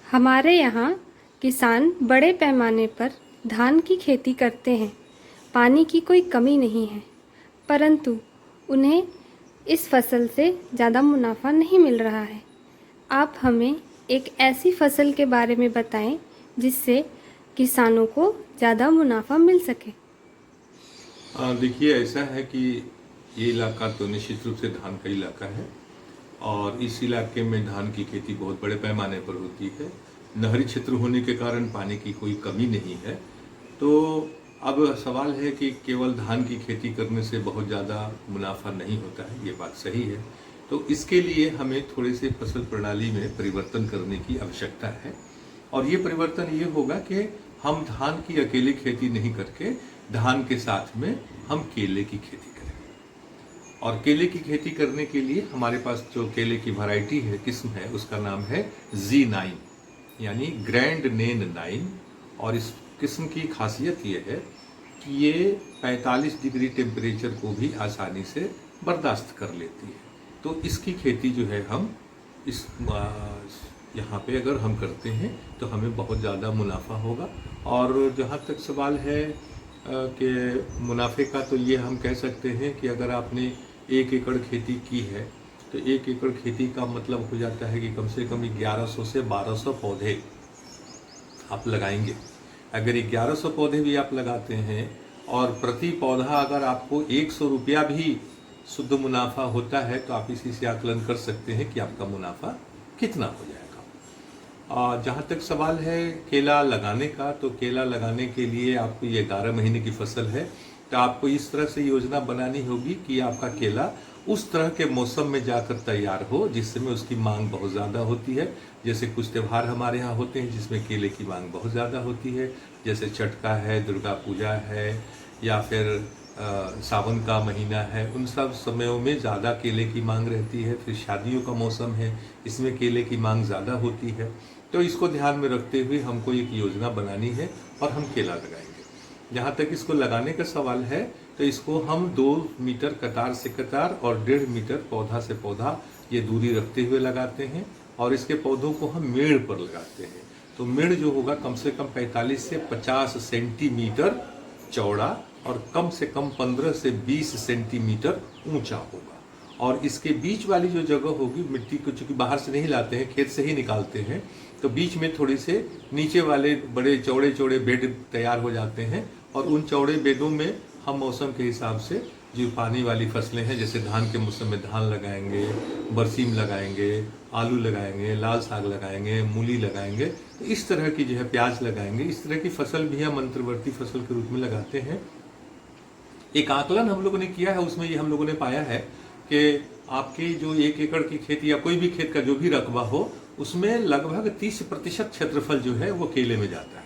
हमारे यहाँ किसान बड़े पैमाने पर धान की खेती करते हैं। पानी की कोई कमी नहीं है, परंतु उन्हें इस फसल से ज़्यादा मुनाफा नहीं मिल रहा है। आप हमें एक ऐसी फसल के बारे में बताएं जिससे किसानों को ज़्यादा मुनाफा मिल सके। देखिए, ऐसा है कि ये इलाका तो निश्चित रूप से धान का इलाका है और इस इलाके में धान की खेती बहुत बड़े पैमाने पर होती है। नहरी क्षेत्र होने के कारण पानी की कोई कमी नहीं है। तो अब सवाल है कि केवल धान की खेती करने से बहुत ज़्यादा मुनाफा नहीं होता है, ये बात सही है। तो इसके लिए हमें थोड़े से फसल प्रणाली में परिवर्तन करने की आवश्यकता है और ये परिवर्तन ये होगा कि हम धान की अकेली खेती नहीं करके धान के साथ में हम केले की खेती करें। और केले की खेती करने के लिए हमारे पास जो केले की वैरायटी है, किस्म है, उसका नाम है Z9 यानी ग्रैंड नेन 9। और इस किस्म की खासियत ये है कि ये 45 डिग्री टेम्परेचर को भी आसानी से बर्दाश्त कर लेती है। तो इसकी खेती जो है हम इस यहाँ पे अगर हम करते हैं तो हमें बहुत ज़्यादा मुनाफा होगा। और जहाँ तक सवाल है कि मुनाफे का, तो ये हम कह सकते हैं कि अगर आपने 1 एकड़ खेती की है तो 1 एकड़ खेती का मतलब हो जाता है कि कम से कम 1100 से 1200 पौधे आप लगाएंगे। अगर 1100 पौधे भी आप लगाते हैं और प्रति पौधा अगर आपको 100 रुपया भी शुद्ध मुनाफा होता है तो आप इसी से आकलन कर सकते हैं कि आपका मुनाफा कितना हो जाएगा। जहाँ तक सवाल है केला लगाने का, तो केला लगाने के लिए आपको ये 11 महीने की फसल है, तो आपको इस तरह से योजना बनानी होगी कि आपका केला उस तरह के मौसम में जाकर तैयार हो जिसमें उसकी मांग बहुत ज़्यादा होती है। जैसे कुछ त्यौहार हमारे यहाँ होते हैं जिसमें केले की मांग बहुत ज़्यादा होती है, जैसे छठ का है, दुर्गा पूजा है, या फिर सावन का महीना है। उन सब समयों में ज़्यादा केले की मांग रहती है। फिर शादियों का मौसम है, इसमें केले की मांग ज़्यादा होती है। तो इसको ध्यान में रखते हुए हमको एक योजना बनानी है और हम केला लगाएंगे। जहाँ तक इसको लगाने का सवाल है तो इसको हम 2 मीटर कतार से कतार और 1.5 मीटर पौधा से पौधा ये दूरी रखते हुए लगाते हैं और इसके पौधों को हम मेड़ पर लगाते हैं। तो मेड़ जो होगा कम से कम 45 से 50 सेंटीमीटर चौड़ा और कम से कम 15 से 20 सेंटीमीटर ऊंचा होगा। और इसके बीच वाली जो जगह होगी, मिट्टी को चूंकि बाहर से नहीं लाते हैं, खेत से ही निकालते हैं, तो बीच में थोड़ी से नीचे वाले बड़े चौड़े चौड़े बेड तैयार हो जाते हैं और उन चौड़े बेडों में हम मौसम के हिसाब से जो पानी वाली फसलें हैं, जैसे धान के मौसम में धान लगाएंगे, बरसीम लगाएंगे, आलू लगाएंगे, लाल साग लगाएंगे, मूली लगाएंगे, तो इस तरह की जो है प्याज लगाएंगे। इस तरह की फसल भी हम अंतर्वर्ती फसल के रूप में लगाते हैं। एक आकलन हम लोगों ने किया है, उसमें ये हम लोगों ने पाया है कि आपकी जो 1 एकड़ की खेती या कोई भी खेत का जो भी रकबा हो, उसमें लगभग 30% क्षेत्रफल जो है वो केले में जाता है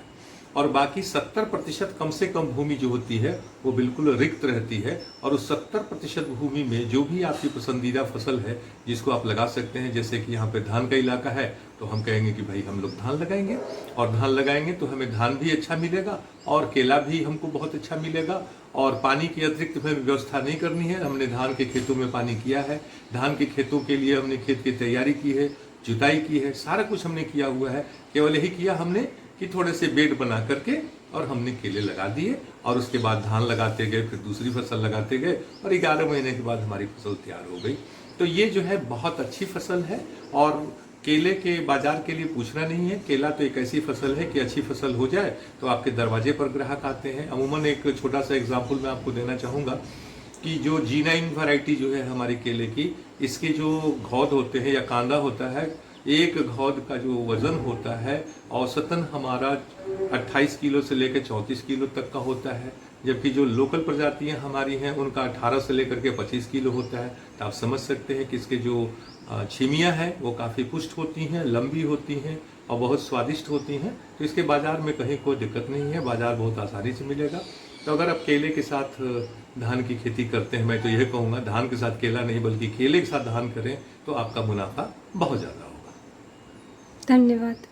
और बाकी 70% कम से कम भूमि जो होती है वो बिल्कुल रिक्त रहती है। और उस 70% भूमि में जो भी आपकी पसंदीदा फसल है जिसको आप लगा सकते हैं, जैसे कि यहाँ पे धान का इलाका है तो हम कहेंगे कि भाई हम लोग धान लगाएंगे, और धान लगाएंगे तो हमें धान भी अच्छा मिलेगा और केला भी हमको बहुत अच्छा मिलेगा। और पानी की अतिरिक्त हमें व्यवस्था नहीं करनी है। हमने धान के खेतों में पानी किया है, धान के खेतों के लिए हमने खेत की तैयारी की है, जुताई की है, सारा कुछ हमने किया हुआ है। केवल यही किया हमने कि थोड़े से बेड बना करके और हमने केले लगा दिए और उसके बाद धान लगाते गए, फिर दूसरी फसल लगाते गए और 11 महीने के बाद हमारी फसल तैयार हो गई। तो ये जो है बहुत अच्छी फसल है और केले के बाजार के लिए पूछना नहीं है। केला तो एक ऐसी फसल है कि अच्छी फसल हो जाए तो आपके दरवाजे पर ग्राहक आते हैं। अमूमन एक छोटा सा एग्जाम्पल मैं आपको देना चाहूँगा कि जो G9 वैरायटी जो है हमारे केले की, इसके जो घौद होते हैं या कांदा होता है, एक घौद का जो वजन होता है औसतन हमारा 28 किलो से लेकर 34 किलो तक का होता है, जबकि जो लोकल प्रजातियां हमारी हैं उनका 18 से लेकर के 25 किलो होता है। तो आप समझ सकते हैं कि इसके जो छिमियाँ हैं वो काफ़ी पुष्ट होती हैं, लंबी होती हैं और बहुत स्वादिष्ट होती हैं। तो इसके बाज़ार में कहीं कोई दिक्कत नहीं है, बाज़ार बहुत आसानी से मिलेगा। तो अगर आप केले के साथ धान की खेती करते हैं, मैं तो यह कहूँगा धान के साथ केला नहीं बल्कि केले के साथ धान करें तो आपका मुनाफा बहुत ज़्यादा होगा। धन्यवाद।